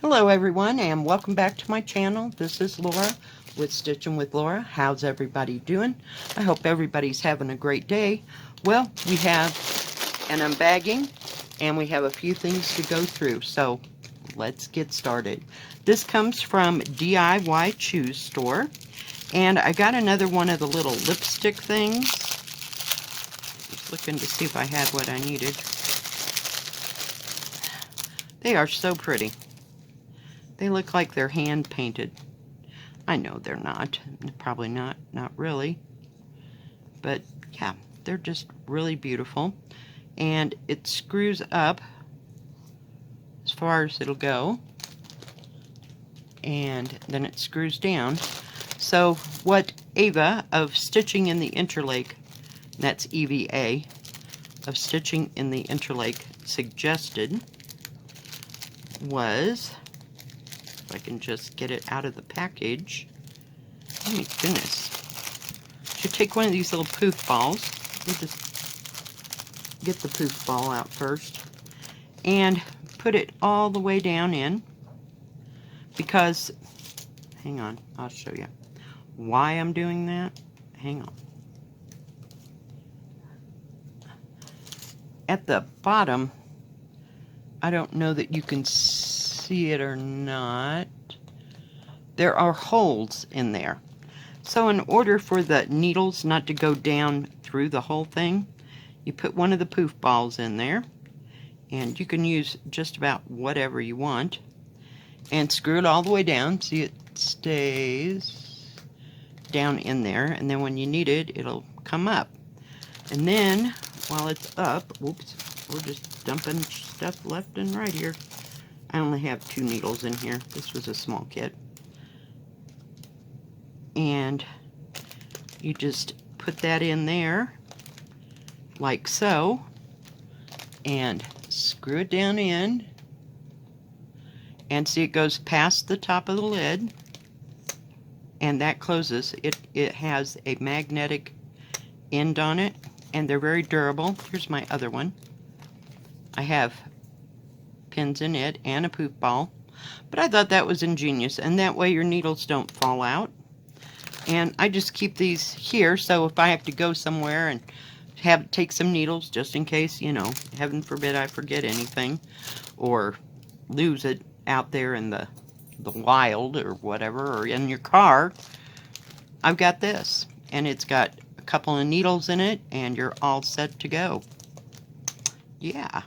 Hello everyone and welcome back to my channel. This is Laura with Stitching with Laura. How's everybody doing? I hope everybody's having a great day. Well, we have an unbagging and we have a few things to go through, so let's get started. This comes from DIYChoose store, and I got another one of the little lipstick things. Just looking to see if I had what I needed. They are so pretty. They look like they're hand painted. I know they're not. Probably not really. But yeah, they're just really beautiful. And it screws up as far as it'll go. And then it screws down. So what Ava of Stitching in the Interlake, that's EVA, of Stitching in the Interlake suggested was, if I can just get it out of the package. Oh my goodness. Should take one of these little poof balls. We'll just get the poof ball out first. And put it all the way down in. Because, hang on, I'll show you why I'm doing that. Hang on. At the bottom, I don't know that you can see it or not. There are holes in there. So in order for the needles not to go down through the whole thing, you put one of the poof balls in there, and you can use just about whatever you want, and screw it all the way down. See, it stays down in there, and then when you need it, it'll come up. And then while it's up, whoops, we're just dumping stuff left and right here. I only have 2 needles in here. This was a small kit. And you just put that in there like so and screw it down in, and see, it goes past the top of the lid, and that closes. It has a magnetic end on it, and they're very durable. Here's my other one. I have pins in it and a poof ball, but I thought that was ingenious, and that way your needles don't fall out. And I just keep these here, so if I have to go somewhere and take some needles, just in case, you know, heaven forbid I forget anything or lose it out there in the wild or whatever, or in your car, I've got this, and it's got a couple of needles in it, and you're all set to go. Yeah.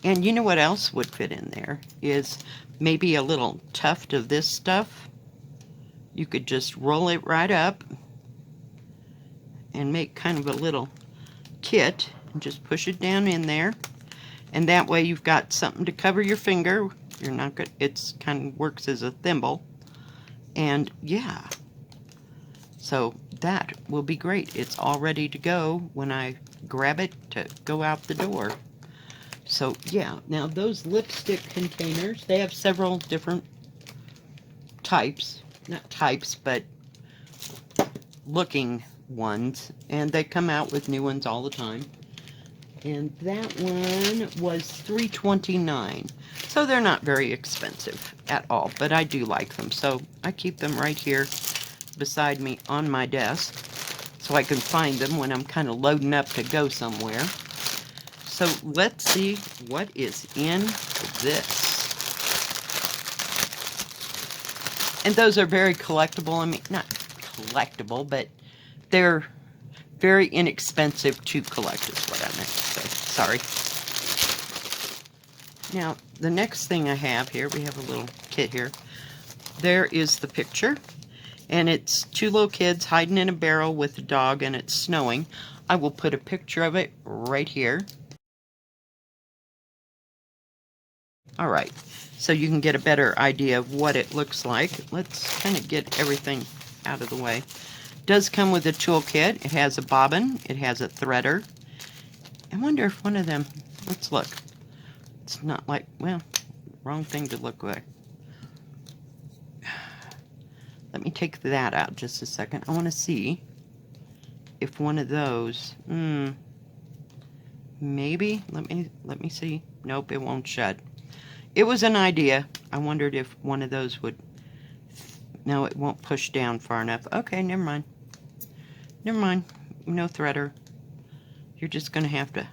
And you know what else would fit in there is maybe a little tuft of this stuff. You could just roll it right up and make kind of a little kit and just push it down in there. And that way you've got something to cover your finger. You're not good. It's kind of works as a thimble. And yeah. So that will be great. It's all ready to go when I grab it to go out the door. So yeah, now those lipstick containers, they have several different types. Not types, but looking ones, and they come out with new ones all the time. And that one was $3.29, so they're not very expensive at all, but I do like them, so I keep them right here beside me on my desk so I can find them when I'm kind of loading up to go somewhere. So let's see what is in this. And those are very collectible. I mean, not collectible, but they're very inexpensive to collect is what I meant to say. Sorry. Now, the next thing I have here, we have a little kit here. There is the picture. And it's 2 little kids hiding in a barrel with a dog, and it's snowing. I will put a picture of it right here. All right, so you can get a better idea of what it looks like. Let's kind of get everything out of the way. It does come with a toolkit. It has a bobbin. It has a threader. I wonder if one of them, let's look. It's not like, well, wrong thing to look like. Let me take that out just a second. I want to see if one of those, maybe, let me see. Nope, it won't shut. it was an idea. I wondered if one of those would... No, it won't push down far enough. Okay, never mind. Never mind. No threader. You're just going to have to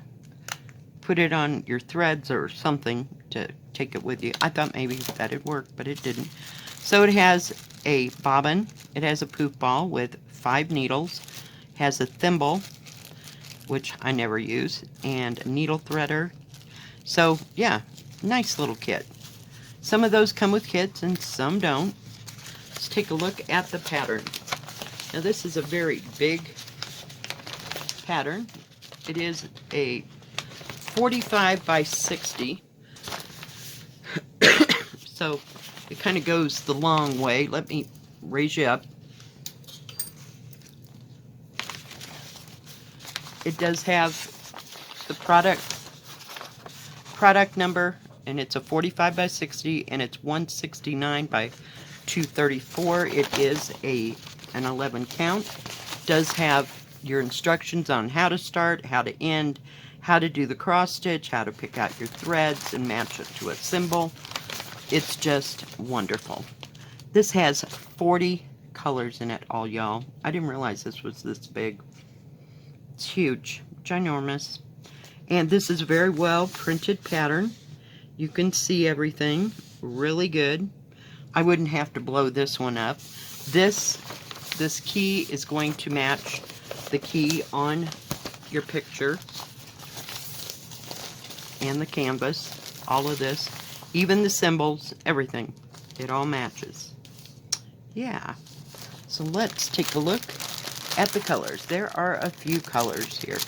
put it on your threads or something to take it with you. I thought maybe that'd work, but it didn't. So it has a bobbin. It has a poof ball with 5 needles. Has a thimble, which I never use, and a needle threader. So, yeah, nice little kit. Some of those come with kits and some don't. Let's take a look at the pattern. Now this is a very big pattern. It is a 45 by 60. So it kind of goes the long way. Let me raise you up. It does have the product number, and it's a 45 by 60, and it's 169 by 234. It is an 11 count. Does have your instructions on how to start, how to end, how to do the cross stitch, how to pick out your threads and match it to a symbol. It's just wonderful. This has 40 colors in it, all y'all. I didn't realize this was this big. It's huge, ginormous. And this is a very well printed pattern. You can see everything really good. I wouldn't have to blow this one up. This key is going to match the key on your picture and the canvas. All of this, even the symbols, everything. It all matches. Yeah. So let's take a look at the colors. There are a few colors here.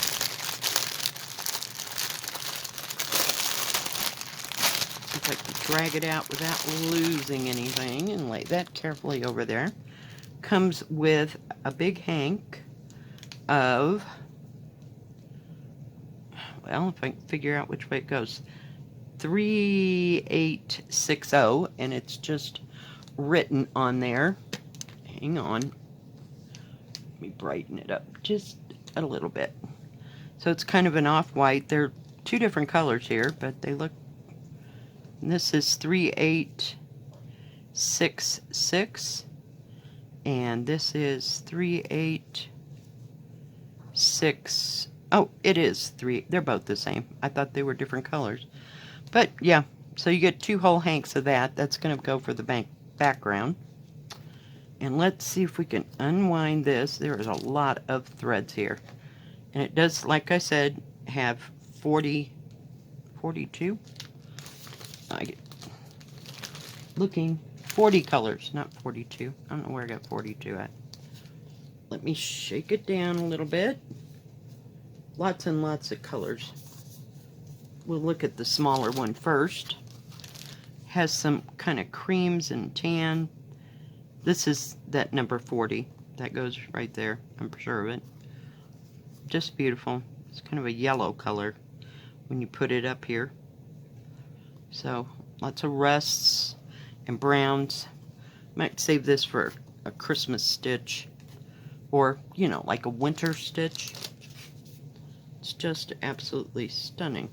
If I can drag it out without losing anything and lay that carefully over there. Comes with a big hank of, well, if I can figure out which way it goes, 3860, and it's just written on there. Hang on. Let me brighten it up just a little bit. So it's kind of an off-white. They're 2 different colors here, but they look... This is 3866, and this is 386. Oh, it is 3. They're both the same. I thought they were different colors. But yeah, so you get 2 whole hanks of that. That's going to go for the background. And let's see if we can unwind this. There is a lot of threads here. And it does, like I said, have 42? Looking 40 colors, not 42. I don't know where I got 42 at. Let me shake it down a little bit. Lots and lots of colors. We'll look at the smaller one first. Has some kind of creams and tan. This is that number 40. That goes right there. I'm sure of it. Just beautiful. It's kind of a yellow color when you put it up here. So, lots of rusts and browns. Might save this for a Christmas stitch. Or, you know, like a winter stitch. It's just absolutely stunning.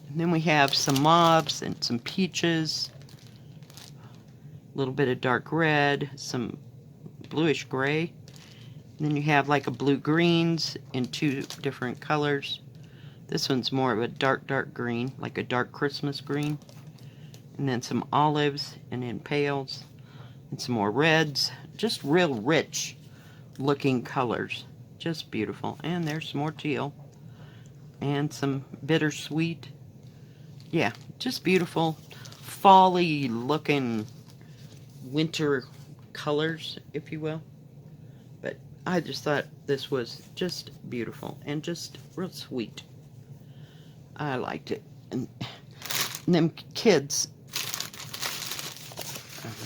And then we have some mauves and some peaches. A little bit of dark red. Some bluish gray. And then you have like a blue greens in 2 different colors. This one's more of a dark green, like a dark Christmas green. And then some olives and then pales. And some more reds. Just real rich looking colors. Just beautiful. And there's some more teal. And some bittersweet. Yeah, just beautiful fall-y looking winter colors, if you will. But I just thought this was just beautiful and just real sweet. I liked it. And them kids,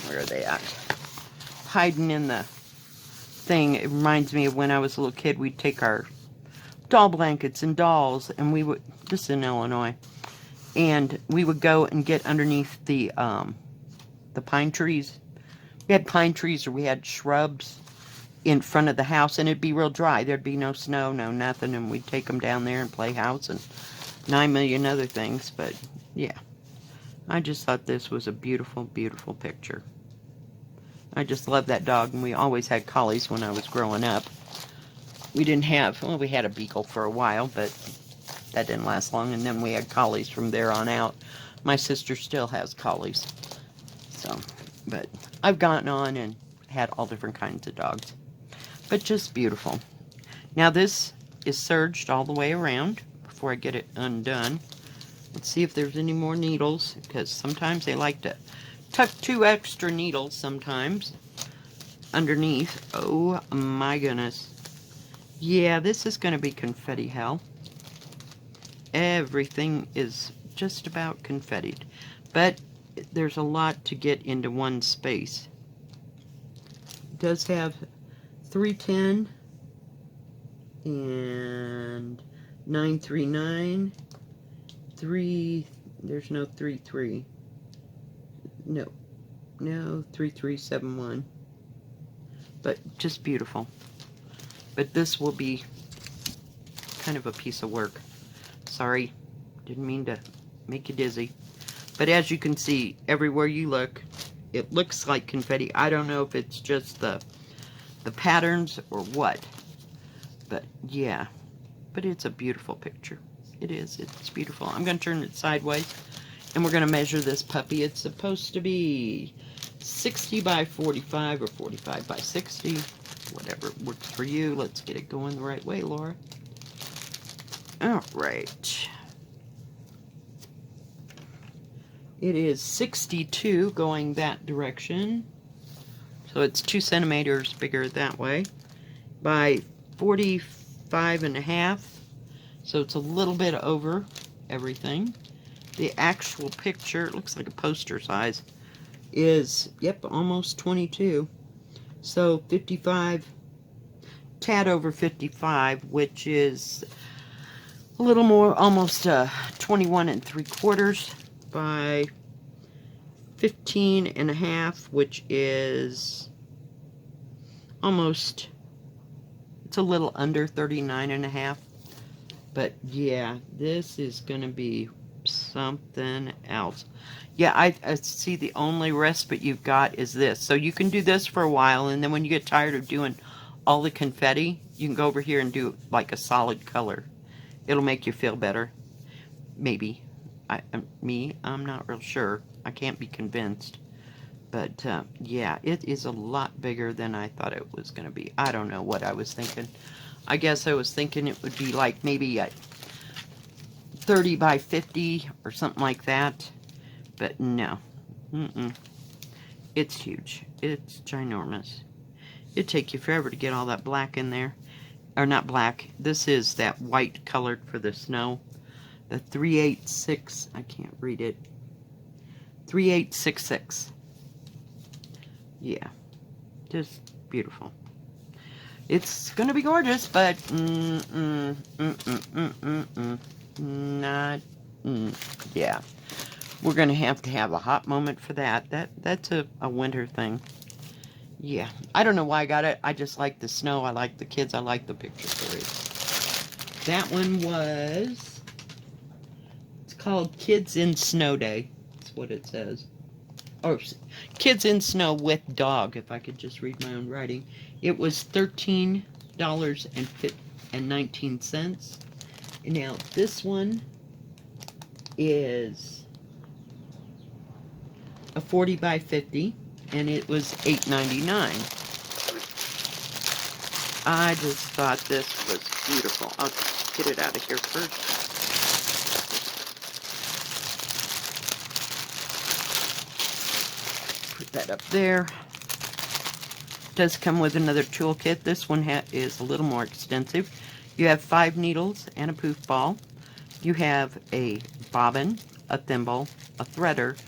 where are they at? Hiding in the thing. It reminds me of when I was a little kid. We'd take our doll blankets and dolls, and we would, this is in Illinois, and we would go and get underneath the pine trees. We had pine trees, or we had shrubs in front of the house, and it'd be real dry. There'd be no snow, no nothing, and we'd take them down there and play house and 9 million other things. But yeah, I just thought this was a beautiful, beautiful picture. I just love that dog, and we always had collies when I was growing up. We didn't have, well, we had a beagle for a while, but that didn't last long, and then we had collies from there on out. My sister still has collies. So, but I've gotten on and had all different kinds of dogs. But just beautiful. Now this is serged all the way around before I get it undone. Let's see if there's any more needles, because sometimes they like to tuck 2 extra needles sometimes underneath. Oh my goodness. Yeah, this is going to be confetti hell. Everything is just about confettied. But there's a lot to get into one space. It does have 310 and 939. There's no 33. No, 3371. But just beautiful. But this will be kind of a piece of work. Sorry, didn't mean to make you dizzy. But as you can see, everywhere you look, it looks like confetti. I don't know if it's just the patterns or what. But yeah, but it's a beautiful picture. It is. It's beautiful. I'm going to turn it sideways, and we're going to measure this puppy. It's supposed to be 60 by 45 or 45 by 60. Whatever works for you. Let's get it going the right way, Laura. All right. It is 62 going that direction. So it's 2 centimeters bigger that way by 45.5. So it's a little bit over everything. The actual picture, it looks like a poster size, is, yep, almost 22. So 55, tad over 55, which is a little more, almost 21 3/4 by 15.5, which is almost, it's a little under 39.5. But yeah, this is going to be something else. Yeah, I see the only respite you've got is this. So you can do this for a while, and then when you get tired of doing all the confetti, you can go over here and do like a solid color. It'll make you feel better. Maybe. I'm not real sure. I can't be convinced. But yeah, it is a lot bigger than I thought it was going to be. I don't know what I was thinking. I guess I was thinking it would be like maybe 30 by 50 or something like that. But no. It's huge. It's ginormous. It'd take you forever to get all that black in there. Or not black. This is that white colored for the snow. The 386. I can't read it. 3866. Yeah. Just beautiful. It's gonna be gorgeous, but not. Yeah. We're gonna have to have a hot moment for that. That's a winter thing. Yeah. I don't know why I got it. I just like the snow. I like the kids. I like the picture series. That one was. It's called Kids in Snow Day. That's what it says. Or Kids in Snow with Dog, if I could just read my own writing. It was $13.19. And now this one is a 40 by 50, and it was $8.99. I just thought this was beautiful. I'll just get it out of here first. Put that up there. It does come with another toolkit. This one is a little more extensive. You have 5 needles and a poof ball. You have a bobbin, a thimble, a threader,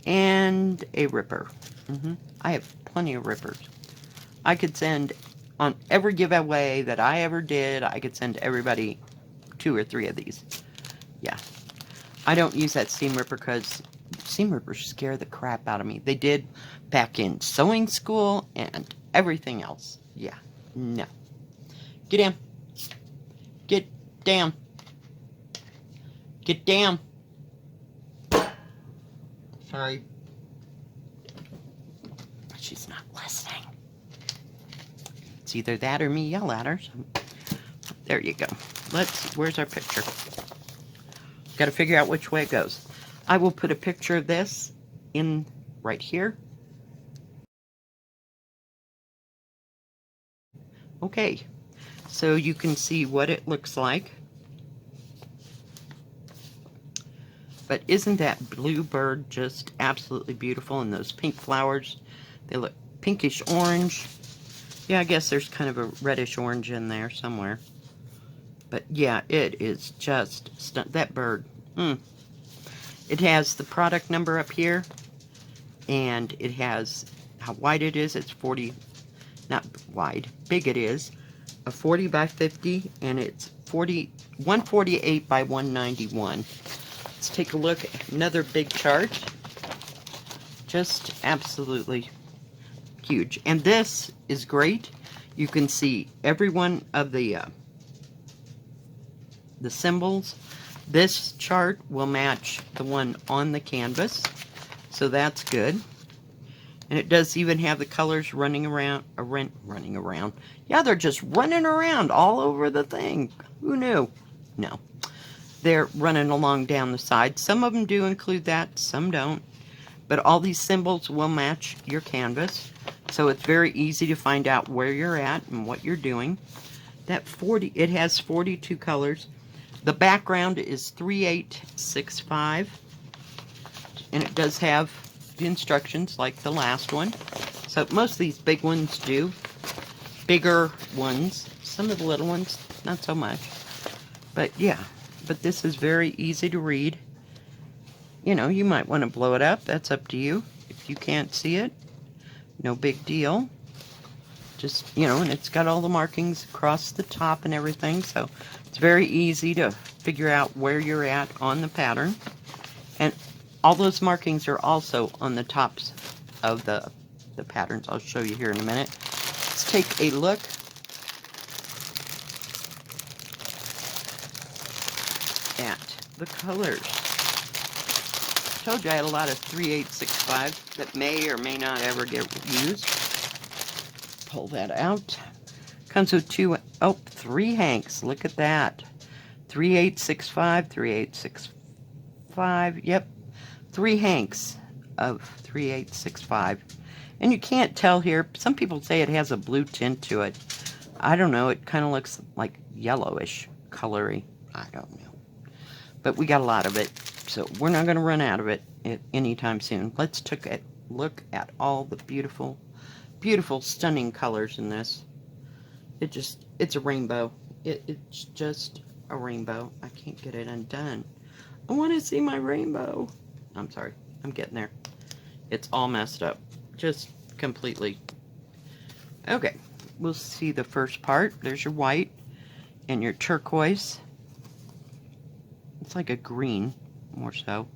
and a ripper. I have plenty of rippers. I could send, on every giveaway that I ever did, I could send everybody 2 or 3 of these. Yeah. I don't use that seam ripper because seam rippers scare the crap out of me. They did back in sewing school and everything else. Yeah. No. Get down. Get down. Get down. Sorry. She's not listening. It's either that or me yell at her. So. There you go. Where's our picture? Got to figure out which way it goes. I will put a picture of this in right here. Okay, so you can see what it looks like. But isn't that blue bird just absolutely beautiful? And those pink flowers, they look pinkish orange. Yeah, I guess there's kind of a reddish orange in there somewhere. But yeah, it is just that bird. It has the product number up here, and it has how wide it is. It's 40, not wide, big it is, a 40 by 50, and it's 148 by 191. Let's take a look at another big chart. Just absolutely huge. And this is great. You can see every one of the symbols. This chart will match the one on the canvas, so that's good. And it does even have the colors running around. Yeah, they're just running around all over the thing. Who knew? No. They're running along down the side. Some of them do include that, some don't. But all these symbols will match your canvas. So it's very easy to find out where you're at and what you're doing. It has 42 colors. The background is 3865. And it does have the instructions like the last one. So most of these big ones do. Bigger ones. Some of the little ones, not so much. But yeah. But this is very easy to read. You know, you might want to blow it up. That's up to you. If you can't see it, no big deal. Just, you know, and it's got all the markings across the top and everything. So it's very easy to figure out where you're at on the pattern. And all those markings are also on the tops of the patterns. I'll show you here in a minute. Let's take a look. At the colors. Told you I had a lot of 3865 that may or may not ever get used. Pull that out. Comes with three hanks. Look at that. 3865, 3865. Yep. 3 hanks of 3865. And you can't tell here. Some people say it has a blue tint to it. I don't know. It kind of looks like yellowish, colory. I don't know. But we got a lot of it, so we're not going to run out of it anytime soon. Let's take a look at all the beautiful, beautiful, stunning colors in this. It's a rainbow. It's just a rainbow. I can't get it undone. I want to see my rainbow. I'm sorry. I'm getting there. It's all messed up. Just completely. Okay. We'll see the first part. There's your white and your turquoise. It's like a green, more so.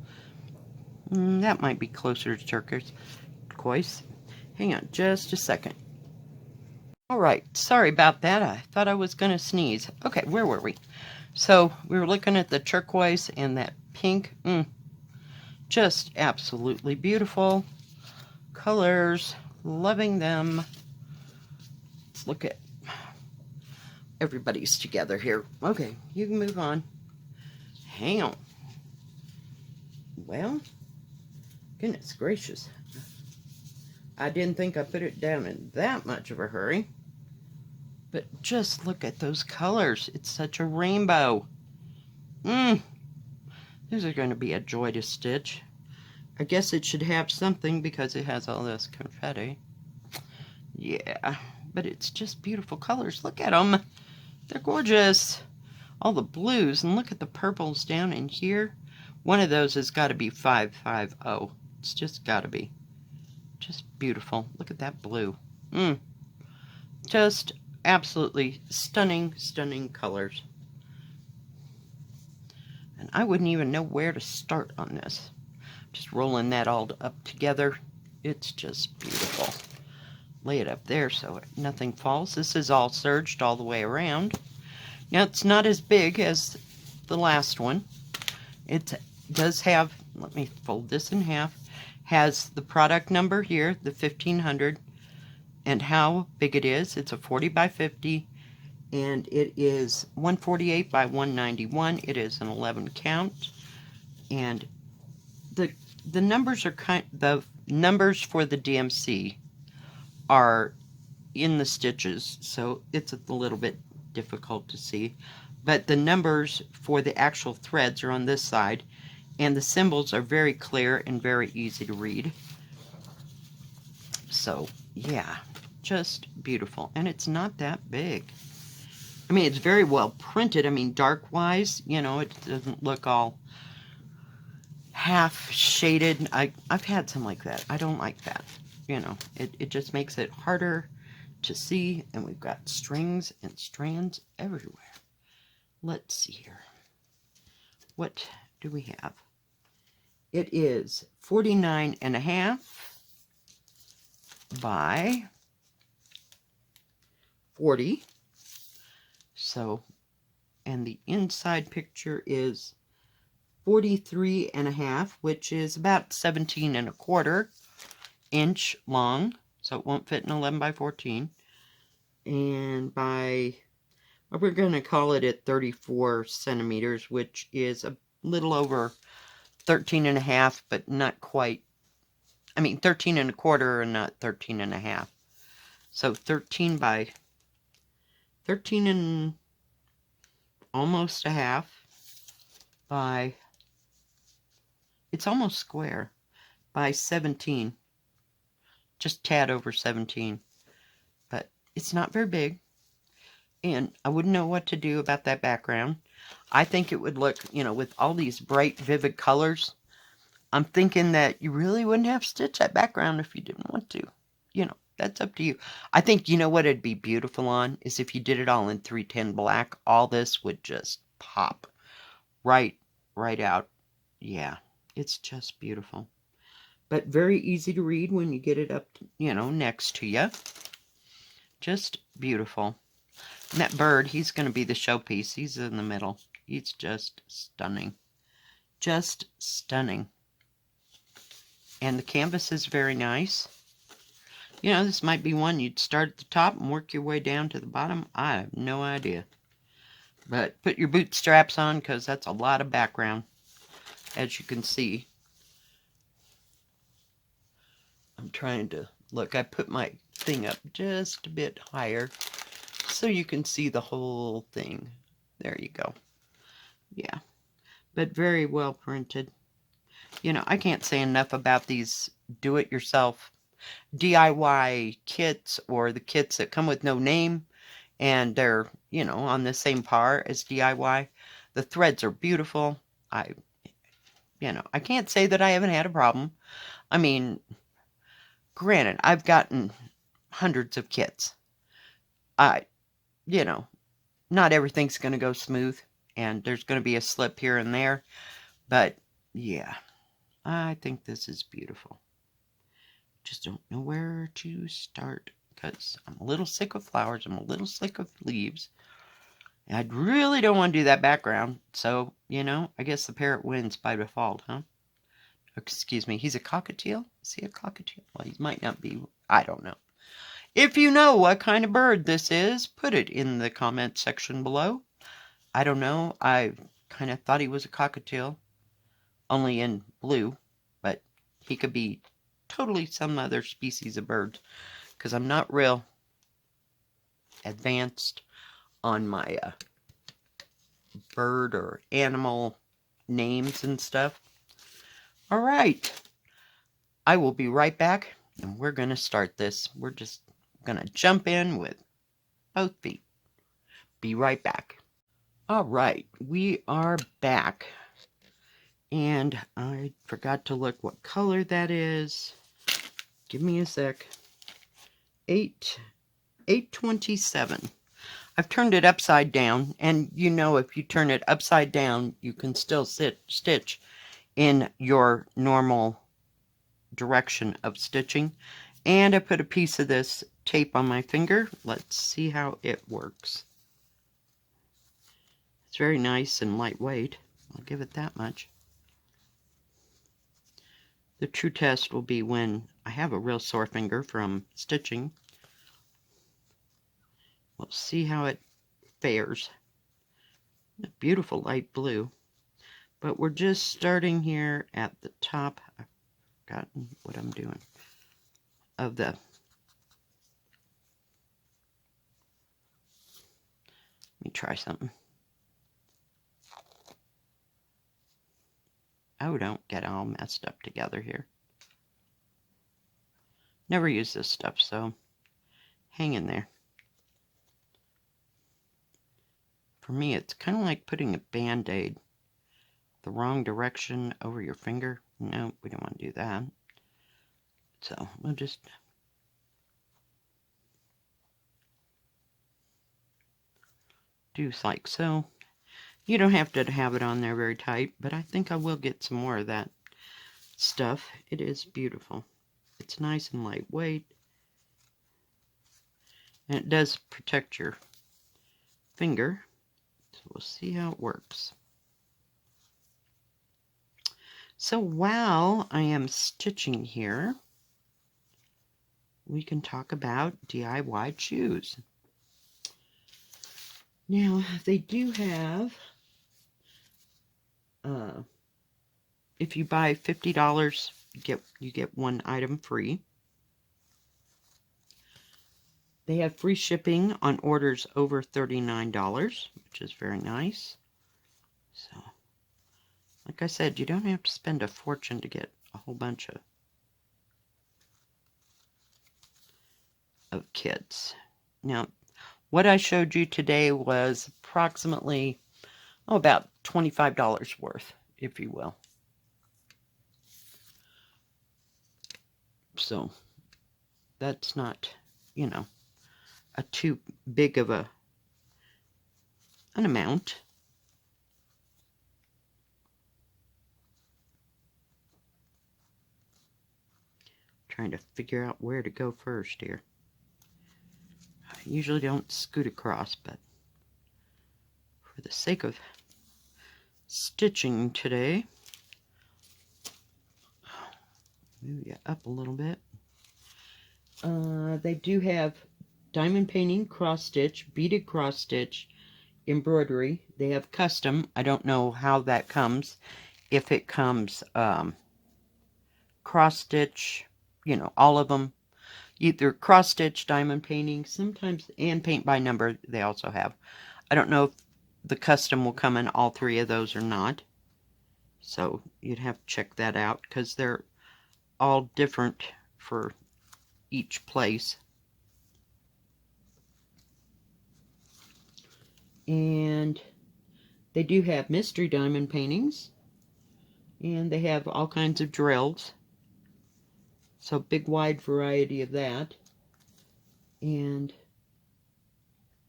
That might be closer to turquoise. Hang on just a second. Alright, sorry about that. I thought I was going to sneeze. Okay, where were we? So, we were looking at the turquoise and that pink. Just absolutely beautiful colors. Loving them. Let's look at everybody's together here. Okay, you can move on. Hang on. Well, goodness gracious. I didn't think I put it down in that much of a hurry. But just look at those colors. It's such a rainbow. These are going to be a joy to stitch. I guess it should have something because it has all this confetti. Yeah, but it's just beautiful colors. Look at them. They're gorgeous. All the blues, and look at the purples down in here. One of those has got to be 550. It's just got to be. Just beautiful. Look at that blue. Just absolutely stunning, stunning colors. And I wouldn't even know where to start on this. Just rolling that all up together. It's just beautiful. Lay it up there so nothing falls. This is all serged all the way around. Now, it's not as big as the last one. It does have, let me fold this in half, has the product number here, the 1500, and how big it is. It's a 40 by 50, and it is 148 by 191. It is an 11 count, and the numbers are the numbers for the DMC are in the stitches, so it's a little bit difficult to see, but the numbers for the actual threads are on this side, and the symbols are very clear and very easy to read. So yeah, just beautiful. And it's not that big. I mean, it's very well printed. I mean, dark wise, you know, it doesn't look all half shaded. I've had some like that. I don't like that. You know, it just makes it harder to see, and we've got strings and strands everywhere. Let's see here. What do we have? It is 49.5 by 40. So, and the inside picture is 43.5, which is about 17.25 inch long. So it won't fit in 11 by 14. And by, well, we're going to call it at 34 centimeters, which is a little over 13.5, but not quite. I mean, 13.25 and not 13.5. So 13 by 13 and almost a half by, it's almost square, by 17. Just tad over 17. But it's not very big. And I wouldn't know what to do about that background. I think it would look, you know, with all these bright, vivid colors, I'm thinking that you really wouldn't have to stitch that background if you didn't want to. You know, that's up to you. I think, you know what it'd be beautiful on is if you did it all in 310 black. All this would just pop right out. Yeah, it's just beautiful. But very easy to read when you get it up, you know, next to you. Just beautiful. And that bird, he's going to be the showpiece. He's in the middle. He's just stunning. Just stunning. And the canvas is very nice. You know, this might be one you'd start at the top and work your way down to the bottom. I have no idea. But put your bootstraps on, because that's a lot of background, as you can see. I'm trying to look. I put my thing up just a bit higher so you can see the whole thing. There you go. Yeah. But very well printed. You know, I can't say enough about these do-it-yourself DIY kits, or the kits that come with no name and they're, you know, on the same par as DIY. The threads are beautiful. You know, I can't say that I haven't had a problem. I mean, granted, I've gotten hundreds of kits. You know, not everything's going to go smooth, and there's going to be a slip here and there, but yeah, I think this is beautiful. Just don't know where to start, because I'm a little sick of flowers, I'm a little sick of leaves, and I really don't want to do that background, so, you know, I guess the parrot wins by default, huh? Excuse me, he's a cockatiel? Is he a cockatiel? Well, he might not be, I don't know. If you know what kind of bird this is, put it in the comment section below. I don't know, I kind of thought he was a cockatiel, only in blue, but he could be totally some other species of bird, because I'm not real advanced on my bird or animal names and stuff. All right, I will be right back, and we're going to start this. We're just going to jump in with both feet. Be right back. All right, we are back, and I forgot to look what color that is. Give me a sec. 827. I've turned it upside down, and you know, if you turn it upside down, you can still stitch in your normal direction of stitching. And I put a piece of this tape on my finger. Let's see how it works. It's very nice and lightweight. I'll give it that much. The true test will be when I have a real sore finger from stitching. We'll see how it fares. A beautiful light blue. But we're just starting here at the top. I've forgotten what I'm doing. Of the... Let me try something. Oh, don't get all messed up together here. Never use this stuff, so hang in there. For me, it's kind of like putting a Band-Aid the wrong direction over your finger. No, we don't want to do that. So we'll just do like so. You don't have to have it on there very tight, but I think I will get some more of that stuff. It is beautiful. It's nice and lightweight. And it does protect your finger. So we'll see how it works. So while I am stitching here, we can talk about DIYChoose. Now, they do have, if you buy $50, you get one item free. They have free shipping on orders over $39, which is very nice. So, like I said, you don't have to spend a fortune to get a whole bunch of kits. Now, what I showed you today was approximately, about $25 worth, if you will. So, that's not, a too big of an amount. Trying to figure out where to go first here. I usually don't scoot across, but for the sake of stitching today, move you up a little bit. They do have diamond painting, cross stitch, beaded cross stitch, embroidery. They have custom. I don't know how that comes. If it comes cross stitch, all of them. Either cross stitch, diamond painting, sometimes, and paint by number they also have. I don't know if the custom will come in all three of those or not. So you'd have to check that out because they're all different for each place. And they do have mystery diamond paintings. And they have all kinds of drills. So big wide variety of that. And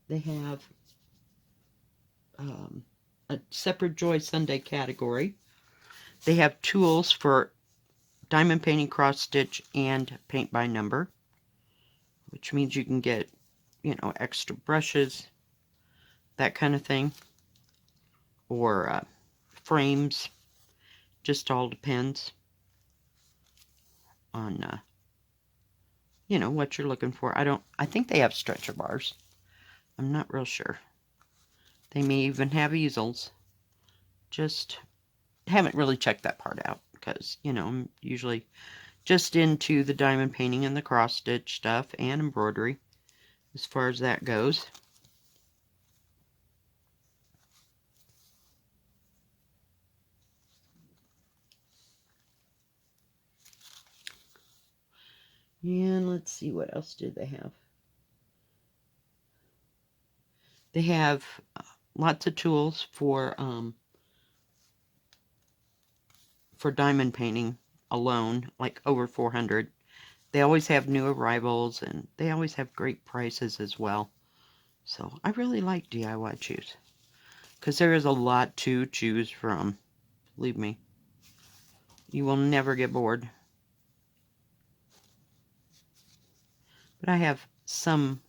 they have a separate Joy Sunday category. They have tools for diamond painting, cross stitch, and paint by number, which means you can get, extra brushes, that kind of thing, or frames. Just all depends on, what you're looking for. I think they have stretcher bars. I'm not real sure. They may even have easels. Just haven't really checked that part out because, I'm usually just into the diamond painting and the cross stitch stuff and embroidery as far as that goes. And let's see, what else did they have? They have lots of tools for diamond painting alone, like over 400. They always have new arrivals, and they always have great prices as well. So I really like DIYChoose because there is a lot to choose from. Believe me, you will never get bored. But I have some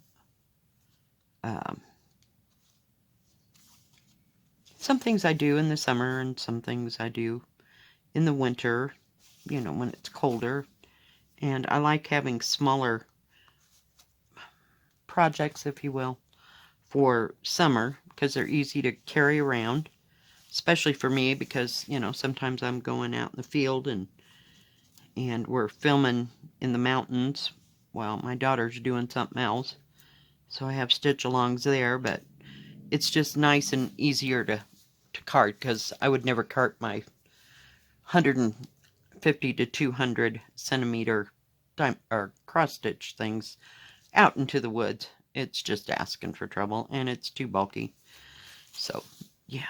things I do in the summer and some things I do in the winter, you know, when it's colder. And I like having smaller projects, if you will, for summer because they're easy to carry around, especially for me because, you know, sometimes I'm going out in the field and we're filming in the mountains while my daughter's doing something else. So I have stitch-alongs there, but it's just nice and easier to cart because I would never cart my 150 to 200 centimeter cross-stitch things out into the woods. It's just asking for trouble, and it's too bulky. So, yeah.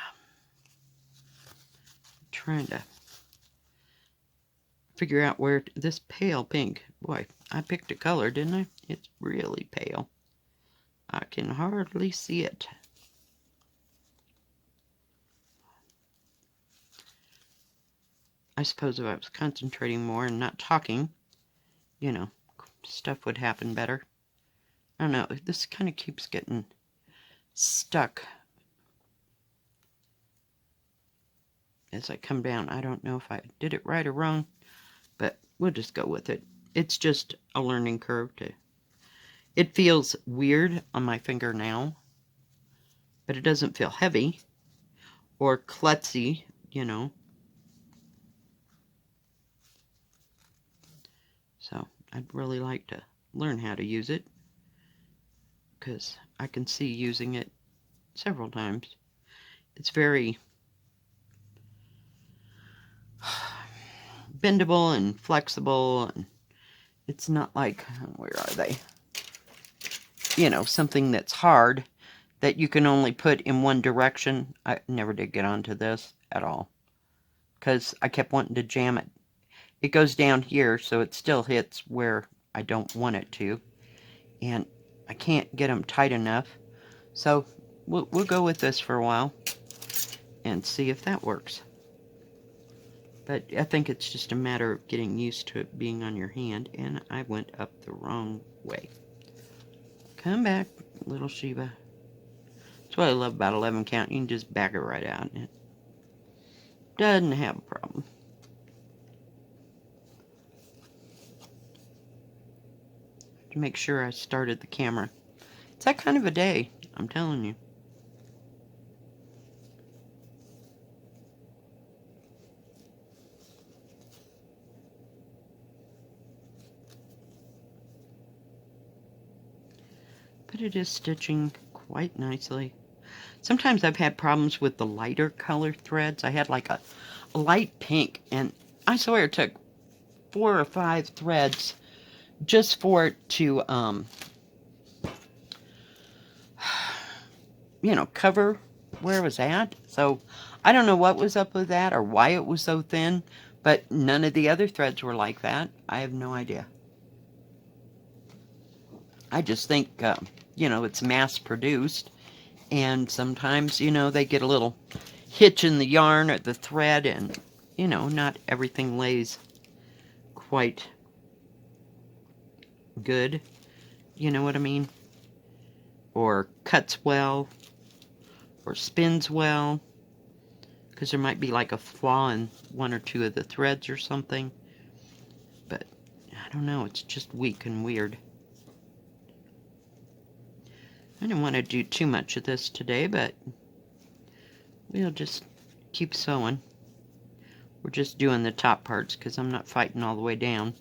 Trying to figure out where this pale pink. Boy, I picked a color, didn't I? It's really pale. I can hardly see it. I suppose if I was concentrating more and not talking, you know, stuff would happen better. I don't know. This kind of keeps getting stuck as I come down. I don't know if I did it right or wrong, but we'll just go with it. It's just a learning curve. It feels weird on my finger now, but it doesn't feel heavy or klutzy, you know. So I'd really like to learn how to use it because I can see using it several times. It's very bendable and flexible, and it's not like, where are they? You know, something that's hard that you can only put in one direction. I never did get onto this at all because I kept wanting to jam it. It goes down here, so it still hits where I don't want it to, and I can't get them tight enough. So we'll go with this for a while and see if that works. But I think it's just a matter of getting used to it being on your hand, and I went up the wrong way. Come back, little Sheba. That's what I love about 11 count. You can just back it right out, and it doesn't have a problem. To make sure I started the camera. It's that kind of a day, I'm telling you. But it is stitching quite nicely. Sometimes I've had problems with the lighter color threads. I had like a light pink, and I swear it took 4 or 5 threads just for it to, you know, cover where it was at. So I don't know what was up with that or why it was so thin, but none of the other threads were like that. I have no idea. I just think, you know, it's mass produced, and sometimes, you know, they get a little hitch in the yarn or the thread, and, you know, not everything lays quite good. You know what I mean? Or cuts well, or spins well, because there might be like a flaw in 1 or 2 of the threads or something. But I don't know, it's just weak and weird. I didn't want to do too much of this today, but we'll just keep sewing. We're just doing the top parts because I'm not fighting all the way down.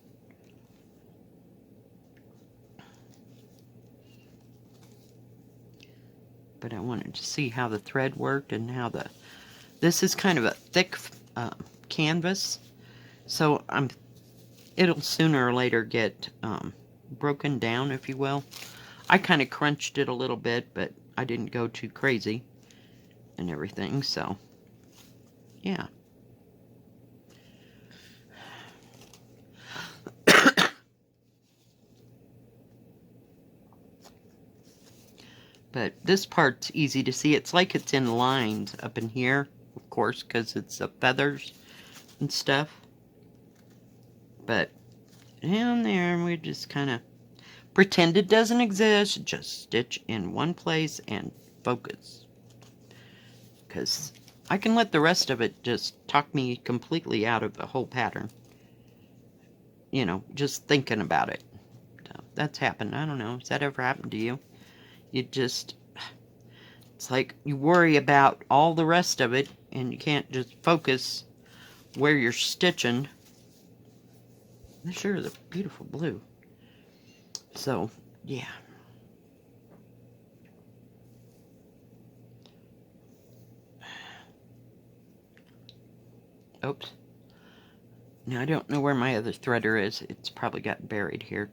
But I wanted to see how the thread worked and how this is kind of a thick canvas, so it'll sooner or later get broken down, if you will. I kind of crunched it a little bit, but I didn't go too crazy and everything, so yeah. But this part's easy to see. It's like it's in lines up in here, of course, because it's the feathers and stuff. But down there, we just kind of pretend it doesn't exist. Just stitch in one place and focus. Because I can let the rest of it just talk me completely out of the whole pattern. you know, just thinking about it. So that's happened. I don't know. Has that ever happened to you? You just, it's like you worry about all the rest of it and you can't just focus where you're stitching. This sure is a beautiful blue. So, yeah. Oops. Now, I don't know where my other threader is. It's probably got buried here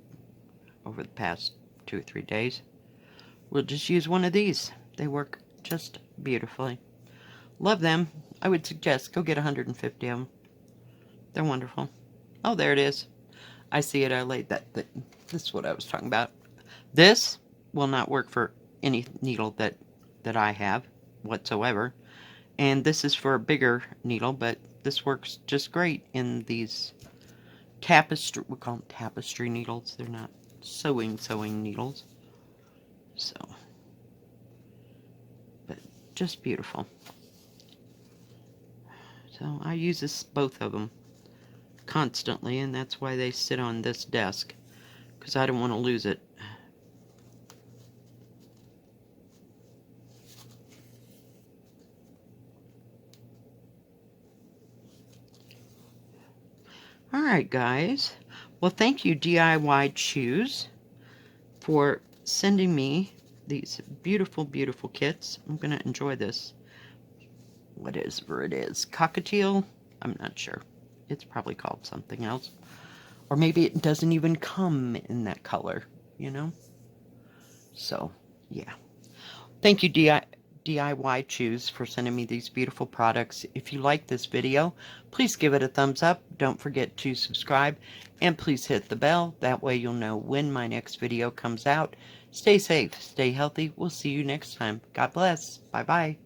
over the past 2 or 3 days. We'll just use one of these. They work just beautifully. Love them. I would suggest go get 150 of them. They're wonderful. Oh, there it is. I see it. I laid that. This is what I was talking about. This will not work for any needle that I have whatsoever. And this is for a bigger needle, but this works just great in these tapestry, we call them tapestry needles. They're not sewing needles. So, but just beautiful. So I use both of them constantly, and that's why they sit on this desk, because I don't want to lose it. Alright guys, well thank you DIYChoose for sending me these beautiful, beautiful kits. I'm going to enjoy this. Whatever it is. Cockatiel? I'm not sure. It's probably called something else. Or maybe it doesn't even come in that color, you know? So, yeah. Thank you, DIYChoose, for sending me these beautiful products. If you like this video, please give it a thumbs up. Don't forget to subscribe. And please hit the bell. That way you'll know when my next video comes out. Stay safe. Stay healthy. We'll see you next time. God bless. Bye-bye.